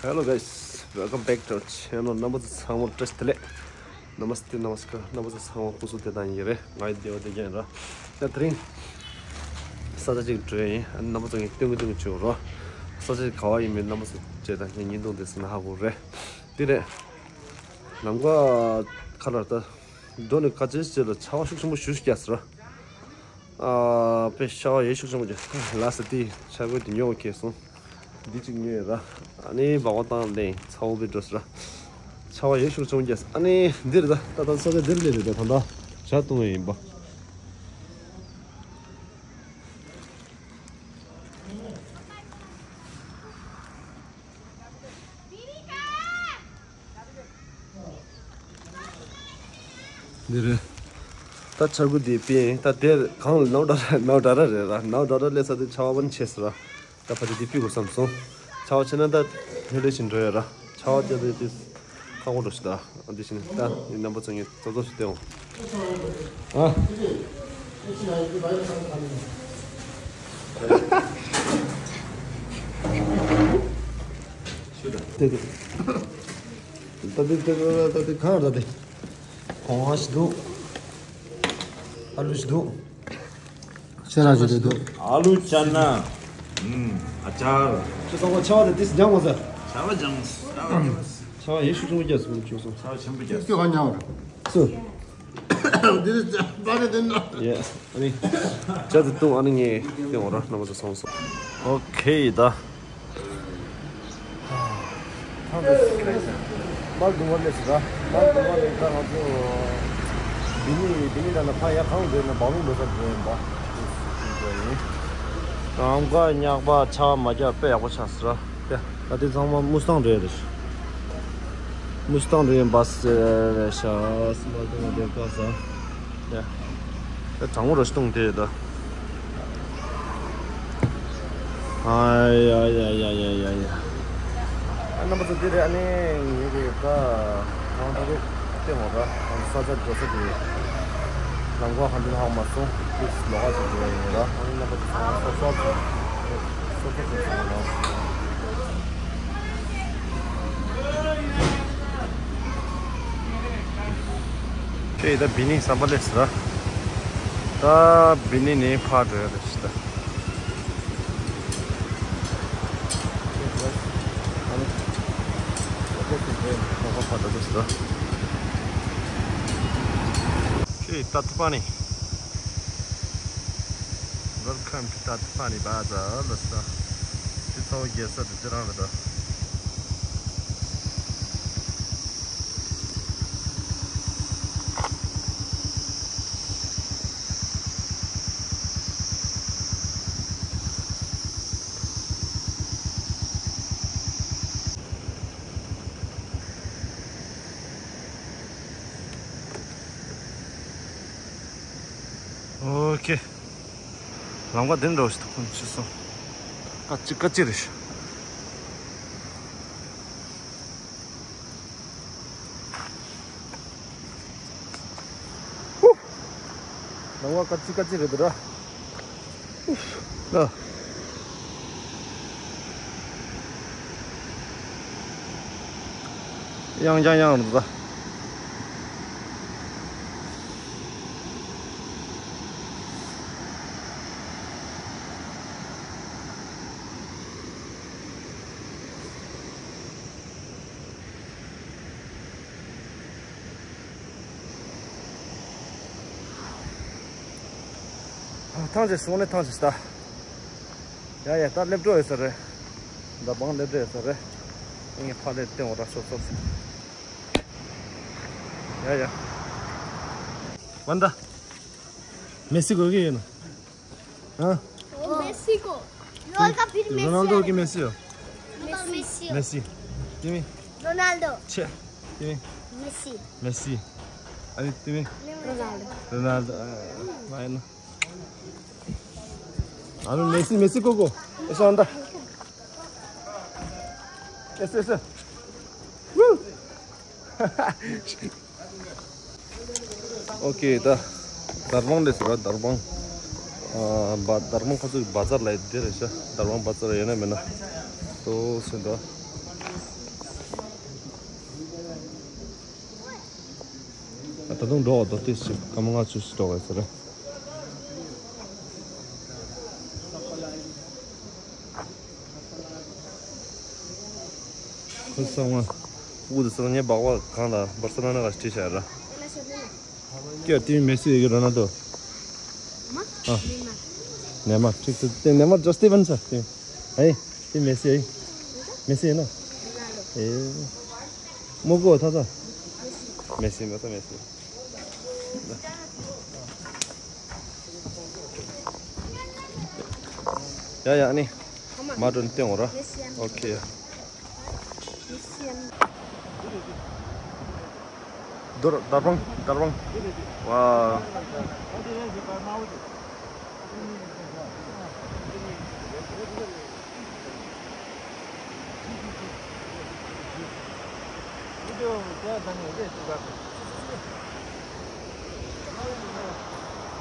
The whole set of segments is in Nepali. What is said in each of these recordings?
Hello guys, welcome back to our channel. Namaste Samo Trustele. Namaste Namaskar. Namaste Samo Pusute Danyere. I do it again. That ring Saturday train and Namaste Tungu Churo. Saturday Kawaii made Namaste Jeda and you know this in Havure. Did it? Nanga Kalata. Don't cut this to the Chow Shush Gasra. Peshaw Yeshu last day, Chago in your case. Dichingera ani bagotan le chaobe dosra chawa yeshu chongjes ani dirda tata soge dirle de thanda chatu imba dire ta chagu di pi ta der khang no dara le sa de chawa ban chesra 다파지 디피고 삼성 차와치는다 헬레신 줘야라 차와자들 카고로시다 안디신 다 넘버 정에 저도시 되고 아 슈다 데데 다들 카르다데 공하시도 알루시도 세라지도 आलू चना अचार 저거 차와데 디스 장모자 사와장 차와 예수 좀 이겼어 주소 사와 전부 jà 이거 가냐고. 수 디스 바래 된다. 예 아니 저도 또 아는 게 영어라 넘어서 성소 오케이다 말도 원래스가 말도 원래가 아주 비니라는 파야 가운데는 마음이 못 잡는다 아무가 냐바 차 맞아 빼고 찼어. 야, 나도 정말 무스탕 레드. 무스탕 레드 바스 샤스 말도 될 거서. 야. 장으로 시동돼다. 아야야야야야야. 안나부터 들이 아니 이게가 강도로 때문에 사자 저서지. 남과 한줄 하고 맞서 그 나가서 그래라 아니 나부터 şeyde bini sabalesra da bini ne parıyor işte şey tatpani welcome to tatpani bazaar lasta it's all yes at the jarada 오케이. 남과 된다 오시다 콘치소. 까찌까찌르시. 후. 남과 까찌까찌르더라. 나. 양장양으로다. 탕제스 오늘 탕제스다 야야 다 랩도 했어래 나방 랩도 했어래 이게 팔에 때 오라 쏘쏘 야야 완다 메시고 여기에는 어? México. Luego फिर Messi. 로날도 기 메시요 Messi. 메시 팀이 Ronaldo. 체 팀이 Messi. 메시 아니 팀이 Ronaldo. 로날도 마이너 나는 메시 거고 eso 한다 eso 오케이 다 다르방 됐어 다르방 다르방 가서 바자르 라이트 되죠 다르방 바자르 얘네 맨날 또 쓴다 다동 로 어떻듯이 가망아 주시라고 했어요. 그래서 우드성에 바와 간다. 바르셀로나 같이 시작하라. क्या तिमी मेसी रोनाल्डो नेमार ठीक छ त्यो नेमार जस्तै पनि छ त्यो है तिमी मेसी है मेसी हैन ए म को हो थाहा छ मेसी म त मेसी या अनि माटो त्यहाँ हो र okay Darbang. Wow.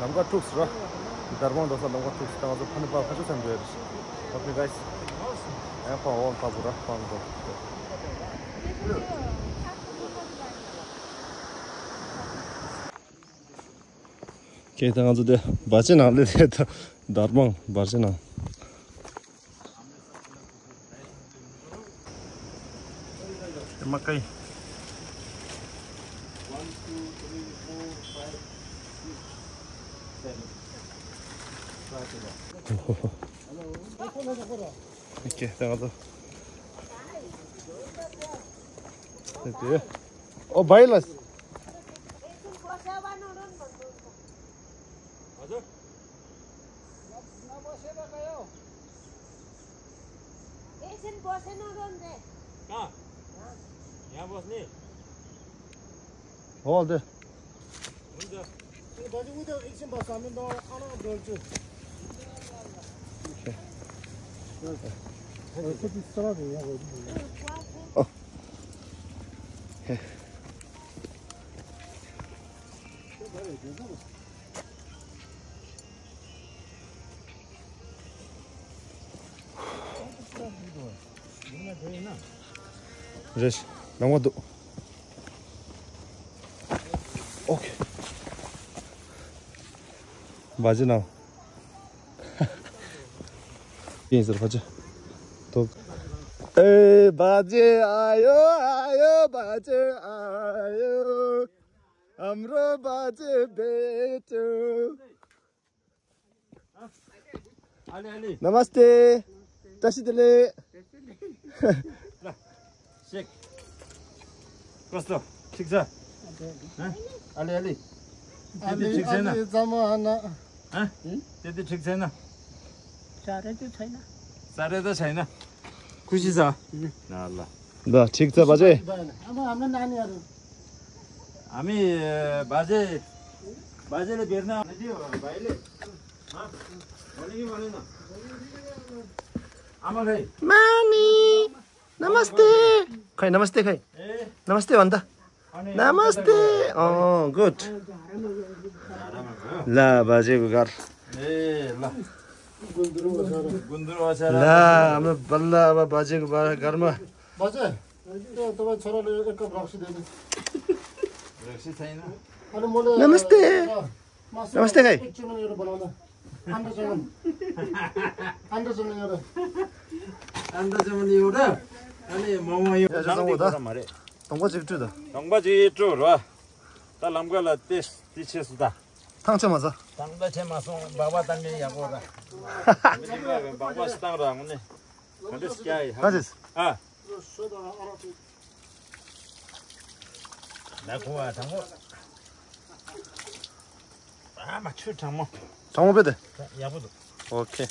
Namga tools ra. Darbang dosa namga tools ta azu phane pa khachu sam there. Okay guys. I have all tabura found. Kita ngazu de bacin alde de darbang bacina. Makai. 1 2 3 4 5 6 7. Okay, ngazu. Okay. Oh, bailas. Hold it. Oh. Okay. Just namadu. Okay. बाजे ना यहीं सर बाजे तो बाजे आयो हमरो बाजे बेटो नमस्ते तसी दिले शेक कस्तो ठीक छ अलि ठीक छैन जमाना त्यति ठीक छैन साह्रै त छैन खुसी छ ल ठीक छ बाजे अब हाम्रो नानीहरु हामी बाजेले बेर्न दियो भाइले भने कि भनेन आमा खै मामी नमस्ते खै नमस्ते खै नमस्ते भन् त नमस्ते गुड ल बाजेको घर ल गुन्द्रो अचार ल हाम्रो बल्ल अब बाजेको घरमा बाजे त्यो तपाई छोराले एक कप रक्सी दिनु रक्सी छैन अनि मैले नमस्ते नमस्ते खै एकचोटि एउटा बनाउँदा अन्डा चमन एउटा अनि मोमो यो मरे 똥과 집주다 똥바지 쪼라 딸람가라 티체스다 탕차 맞아 당바체 마송 바바 당게 야고라 바바 스탕라 오네 근데 스카이 가지스 아 나고와 당고 아 맞추 장모 장모배대 야부도 오케이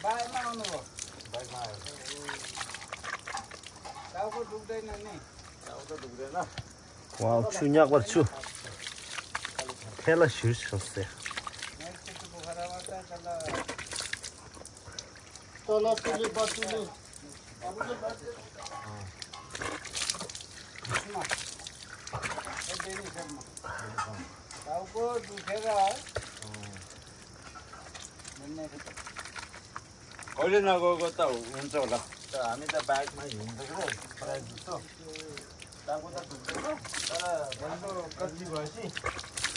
बाई माउनु हो बाई माउ टाउको दुख्दैन नि टाउको दुख्दैन वाउ 추냐 गर्छु फेला शीर्षसे नेक्स्ट पोखरामा त तल तुले बत्तुले टाउको दुखेर कहिले नगएको त हुन्छ होला हामी त बाइकमा हिँड्दैछौँ प्रायः जस्तो टाको त दुख्दैन तर बन्द कच्ची भएपछि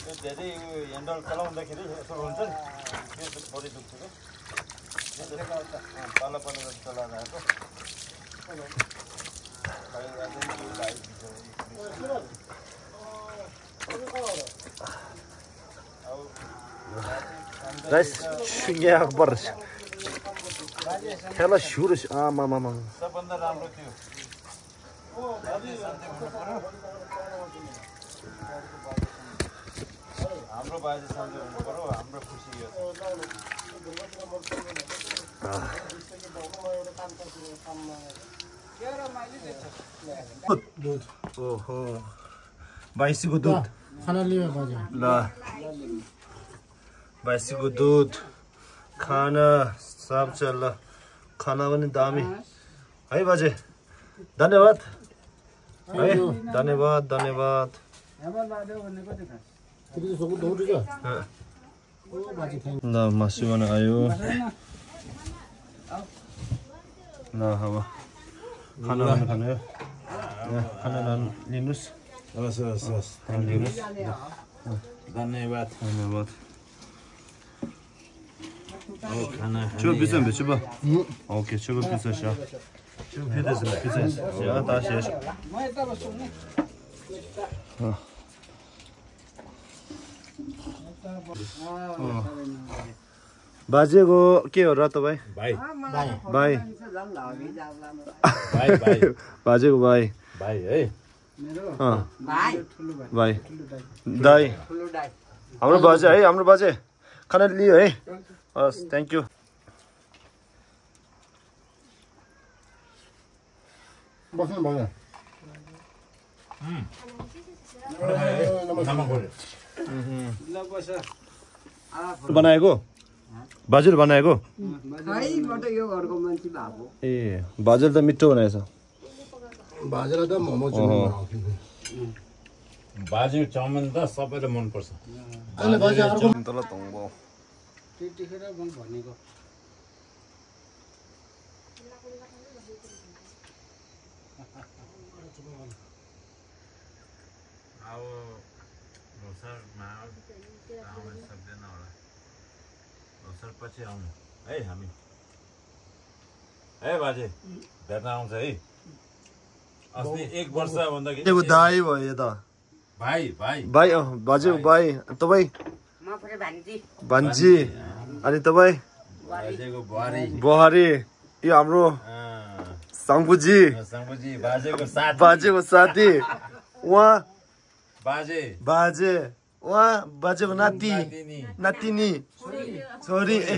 त्यो धेरै ह्यान्डल चलाउँदाखेरि यसो हुन्छ नि त्यो बढी दुख्छ क्या तल पनि चलाएर आएको राइस सुङ्गे अकबर खेला सुरु आमामामा सबभन्दा राम्रो थियो हाम्रो बाजे सन्चै हुनु पर्यो हाम्रो खुसी यो ओहो भैँसीको दुध खाना लियो बाजे ल भैँसीको दुध खाना सब छ ल खाना पनि दामी है बाजे धन्यवाद है धन्यवाद धन्यवाद ल मासु पनि आयो ल अब खाना खानु खाना लिनुहोस् हस् हस् हस् लिनुहोस् धन्यवाद धन्यवाद खाना 추가 비싼 몇 주봐? 오케이 추가 비싸셔. 추가 비싸서 야 다시 해서. बाजेको के हो र तपाईँ? भाइ भाइ भाइ भाइ बाजेको भाइ भाइ है भाइ दाइ हाम्रो बाजे है हाम्रो बाजे खाना लियो है हस् थ्याङ्क यू बस्नु भयो बनाएको बाजुले बनाएको ए बाजुले त मिठो बनाएछ बाजेलाई त मोमो बाजे चाउमिन त सबैले मनपर्छ तल तङ्बो त्यतिखेर म भनेको अब लोसरमा आउन सक्दैन होला लोसर पछि आउनु है हामी है बाजे भेट्न आउँछ है अस्ति 1 वर्ष भन्दाखेरि दाइ भयो यो त भाइ भाइ भाइ बाजेको भाइ तपाईँ भान्जी अनि तपाईँ बाजेको बुहारी बुहारी यो हाम्रो सङ्कुजी सङ्कुजी बाजेको साथी बाजेको साथी उहाँ बाजे बाजे उहाँ बाजेको नाति नातिनी छोरी ए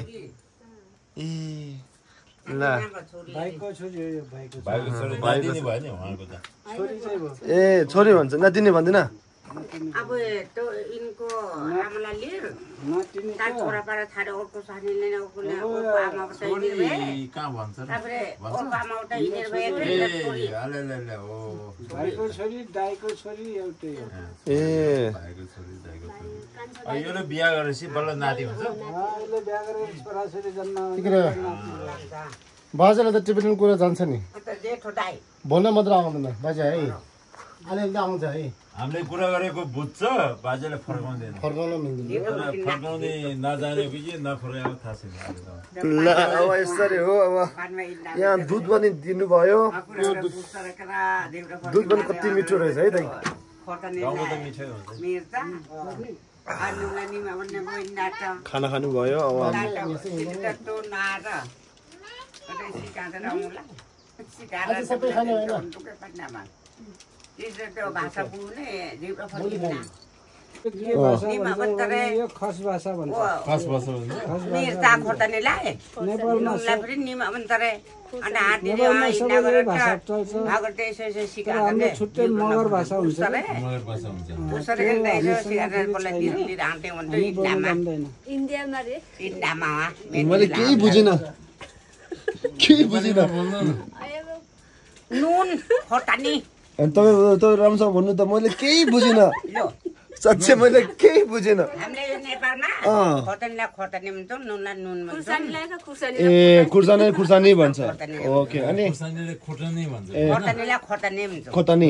ल भाइको छोरी हो भाइको भाइको छोरी नातिनी भयो नि उहाँको त छोरी चाहिँ भयो ए छोरी भन्छ नातिनी भन्दैन अब तो इनको आमालाई लिएर नातिनी ताक छोरापारा छाडे अर्को साथीले अर्कोले आमाबाट हिँडेर भए कहाँ भन्छ तापरे अर्को आमाबाट हिँडेर भए भाइको छोरी दाइको छोरी एउटै हो ए भाइको छोरी दाइको छोरी यो बिहा गरेपछि बल्ल नाति हुन्छ अहिले बिहा गरेर छोराछोरी जन्म बाजेलाई त टिबेटन कुरा जान्छ नि अन्त जेठो दाइ भन्न मात्र आउँदैन बाजे है अलिअलि त आउँछ है हामीले कुरा गरेको बुझ्छ बाजेले फर्काउँदैन फर्काउन मिल्दैन तर फर्काउने नजानेको कि नफर्काएको थाहा छैन ल अब यसरी हो अब यहाँ दुध पनि दिनुभयो दुध पनि कति मिठो रहेछ है दाइ गाउँको त मिठै हुन्छ खाना खानु भयो अब यो खस भाषा भन्छ खास भाषा हुन्छ नेपालमा सबैले भाषा चल्छ तर हाम्रो छुट्टै मगर भाषा हुन्छ मगर भाषा हुन्छ मैले केही बुझिनँ नुन खोर्सानी तपाईँ राम्रोसँग भन्नु त मैले केही बुझिनँ साँच्चै मैले केही बुझेन हामीले नेपालमा खोर्सानीलाई खोर्सानी भन्छौँ नुनलाई नुन भन्छौँ ए खुर्सानी भन्छ ओके अनि खोर्सानीलाई खोर्सानी भन्छौँ खोर्सानी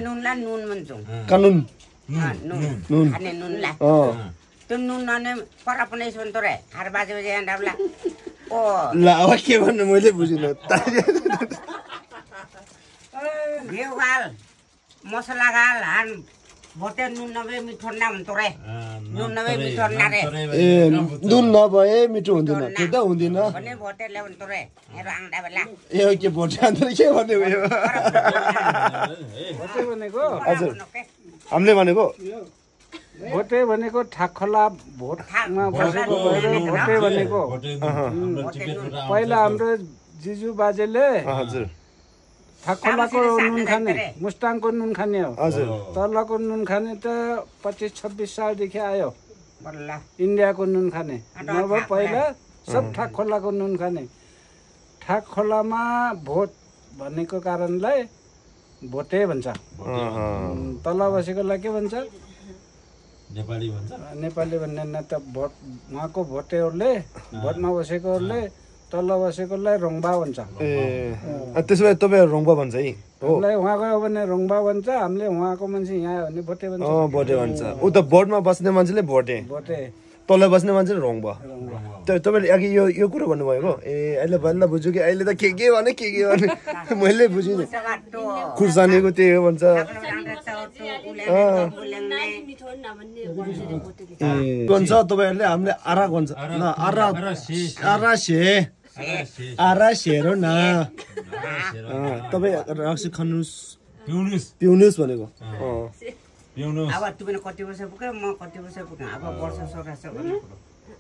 नुनलाई नुन भन्छौँ कानुन नुन खाने नुनलाई त्यो नुन नने पर पनि सुन्तो रे 8 बजे एन्डाबला ओ ल अब के भन्नु मैले बुझिन घिउ गाल मसला गाल हान भोटे नुन नभए मिठो ना भन्छौ रे नुन नभए मिठो ना रे ए नुन नभए मिठो हुँदैन त्यो त हुँदैन भने भोटे ल्याउँतो रे हेर आंडा बेला ए के भोटे अन्तर के भन्ने भयो भोटे भनेको हजुर हामीले भनेको भोटे भनेको ठाकखोला भोटमा बसेको भएर भोटे भनेको पहिला हाम्रो जिजु बाजेले हजुर ठाकखोलाको नुन खाने मुस्ताङको नुन खाने हो हजुर तलको नुन खाने त 25-26 सालदेखि आयो बल्ला इन्डियाको नुन खाने नभए पहिला सब ठाकखोलाको नुन खाने ठाकखोलामा भोट भनेको कारणलाई भोटे भन्छ तल बसेकोलाई के भन्छ नेपाली भन्ने न त भोट उहाँको भोटेहरूले भोटमा बसेकोहरूले तल बसेकोलाई रोङबा भन्छ ए त्यसो भए तपाईँ रोङबा भन्छ है हामीलाई उहाँको हो भने रोङबा भन्छ हामीले उहाँको मान्छे यहाँ हो भने भोटे भन्छ भोटे भन्छ उ त बोर्डमा बस्ने मान्छेले भोटे भोटे तल बस्ने मान्छेले रोङबा तपाईँले अघि यो कुरो भन्नुभएको ए अहिले बल्ल बुझ्यो कि अहिले त के भने मैले बुझिनँ खुर्सानीको त्यही हो भन्छ भन्छ तपाईँहरूले हामीले आरा भन्छ ल आरा सेरो न तपाईँ रक्सी खानुहोस् पिउनुहोस् भनेको अब तिमीले कति वर्ष पुग्यो म कति वर्ष पुग्यो अब वर्ष 16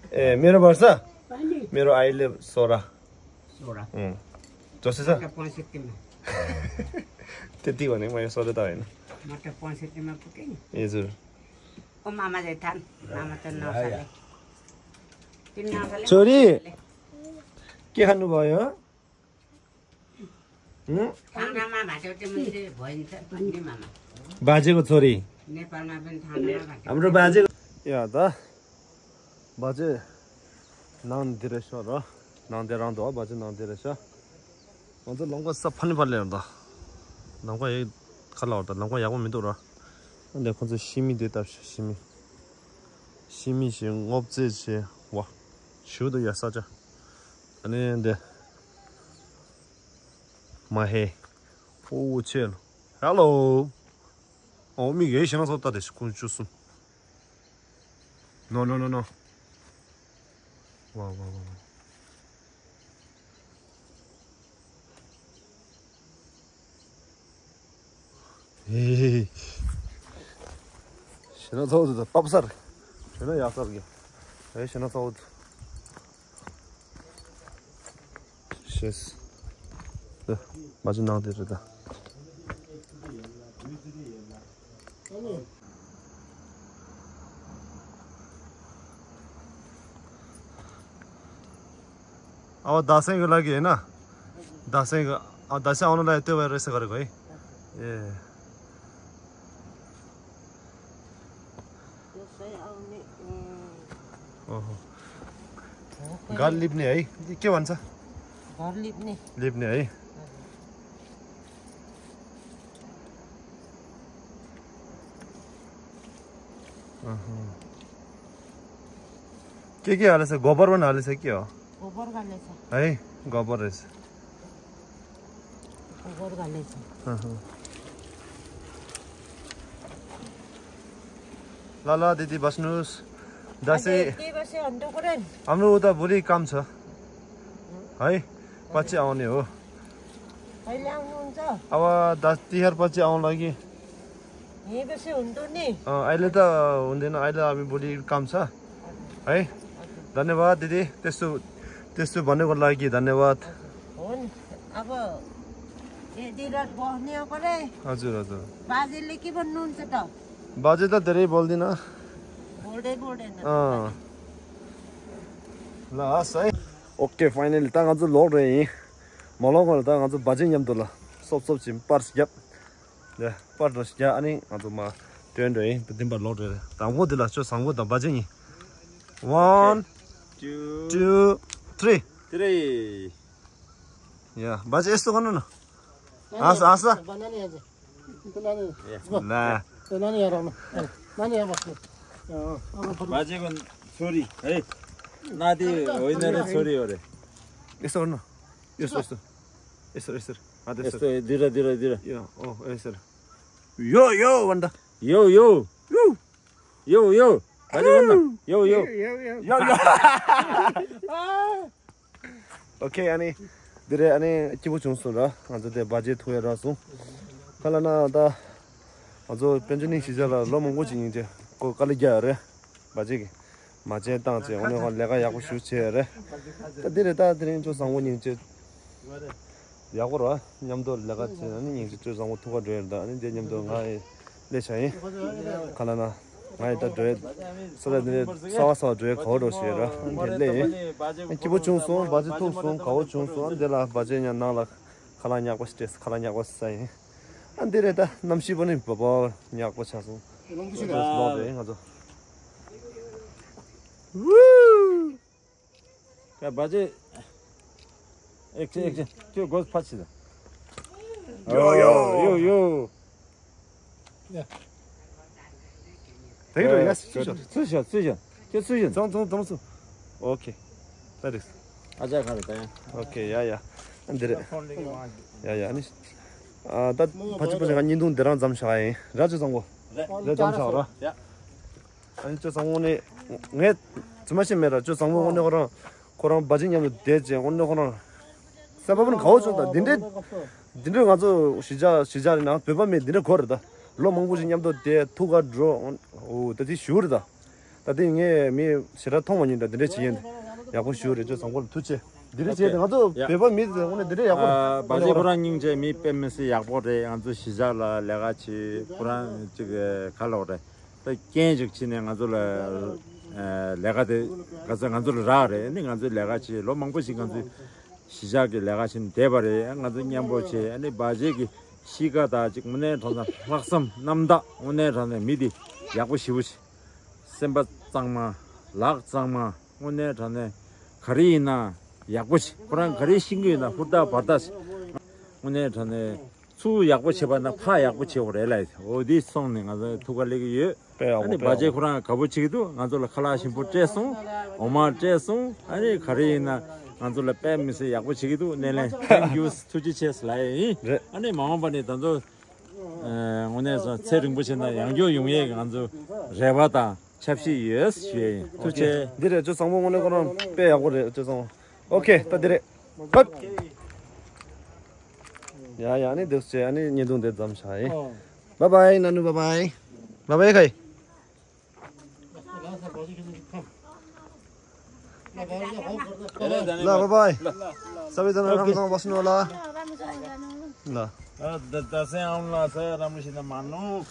ए मेरो वर्ष मेरो अहिले 16 जसै छ 65 मा त्यति भने मैले 16 त होइन म त 65 मा पुगे नि हजुर ओ मामा चाहिँ थान मामा त नसाले तिन नसाले छोरी के खानु भयो थानामा भाट्यो तिमीले भइन्छ नि मामा बाजेको छोरी नेपालमा पनि थानामा भाट्यो हाम्रो बाजे यहाँ त बाजे नान दिरहेछ र नान दिएर आउँदा हो बाजे नान दिरहेछ अन्त लङ्का सफा नै पर्ले त लङ्का यही खाला हो त लङ्का यागो मिदो र 근데 건서 심이 됐다 심이 신 업체지 와 쇼도 야사자 아니 근데 마해 오 첼 헬로 미 예시나 썼다 됐어 군주스 노노노노 와 에이 شنو صوت ده طبصر شنو يا صبي ايش شنو صوت شس ده 맞은 나한테다 अब दसैँको लागि हैन दसैँ आउनलाई त्यो भएर यसो गरेको है ए घर लिप्ने है के भन्छ घर लिप्ने है के हालेछ गोबर पनि हालेछ के हो गोबर हालेछ है गोबर रहेछ गोबर हालेछ ल दिदी बस्नुस् दसैँ हाम्रो उता भोलि काम छ है पछि आउने हो अब 10 तिहार पछि आउनु लागि अहिले त हुँदैन अहिले हामी भोलि काम छ है धन्यवाद दिदी त्यस्तो भनेको लागि धन्यवाद अब हजुर बाजेले के भन्नुहुन्छ त बाजे त धेरै बोल्दिन ल हस् है ओके फाइनली ता गाजु लोड रे मलगल ता गाजु बाजिङ यम दला सब चिम पर्स ग्याप ले पर्स ग्या अनि गाजु मा Trend rồi, bên bờ lót rồi. Tao mua được là cho sang mua tao bao nhiêu nhỉ? 1, 2, 3. 3. Yeah, bao nhiêu số con nữa? Asa. Nani yaje. Nani. Nah. Nani yara. Nani yara. 마지막은 소리. 에이. 나디 오이너는 소리 오래. Eso no. Eso. Eso. 에스토 디라. Yeah, oh, eso. Yo, wanda. 요. 마지막은 요. Okay, 아니. 드레 아니 기부 중소라. 안데 바제 토야라서. 칼라나 다 아주 변전이 시절라 너무 고진 이제 그 깔리게래. 바제기. 마제 땅제 오늘 내가 야구 슈체래. 드레다 드린 저 상원이 이제 야구라 냠도 내가 아니 이제 저 상원 토가 돼다. 아니 이제 냠도 가이 레샤이. 칼라나 마이다 드레 소라드레 사와서 드레 거로시라. 근데 기부 중소 바제 토소 가오 중소 안데라 바제냐 나라 칼라냐고 스트레스 칼라냐고 사이. 안데레다 남시보는 봐봐 냐고 차서. 로데 가서. 우! 그 바제 액션. 저 고스 파치다. 요. 대로 야스 수셔. 저 수셔. 정수. 오케이. that is. 아자 가르다. 오케이. 야야. 안데레. 야야. 아니 다 파치포가 인동 대란 잠샤이. 라주 정보. 내 잠샤라. 야. 아니 저 상원에 내 주마신 메라 저 상원 오늘 거랑 그런 바진냐면 되지 오늘 거랑 사바는 가오줬다 닌데 가서 시자리나 배반에 닌데 거르다 로 몽부진냠도 대 투가 드로 오 다시 슈르다 다들 이게 미 시라 통원인데 닌데 지엔 야고 슈르 저 상원 투체 닌데 지엔 가서 배반 미 오늘 닌데 야고 바지브랑 제 미 빼면서 약보래 안주 시자라 내가치 브란 저게 갈로래 또 개적 진행 안주라 내가 가서 안주를 라래 내가 안주 내가치 로망고시 간주 시작에 내가신 대발에 안주 냠보치 아니 바지기 시가다 지금 문에 돈다 확섬 남다 오늘 전에 미디 야고 시부시 셈바 장마 락 장마 오늘 전에 거리나 야고시 그런 거리 신규나 후다 받다시 오늘 전에 수 약보치 받나 파 약보치 오래라 어디 송네 가서 두갈리기 아니 바제 그런 가보치기도 안돌라 칼라신 보째송 오마 째송 아니 가리나 안돌라 빼면서 약보치기도 내내 땡큐스 투지체스라이 아니 마음반에 단도 오늘서 세릉 보시나 양조 용예 안도 레바다 챕시 예스 투체 드레 저 상봉 오늘 거는 빼야고 저 상 오케이 다 드레 컷 야야 아니 됐지 아니 니동데 잠샤이 바이바이 나누 바이바이 가이 ला बाय सबैजना राम्रोसँग बस्नु होला ल दसैँ आउनुला छ राम्रोसित मान्नु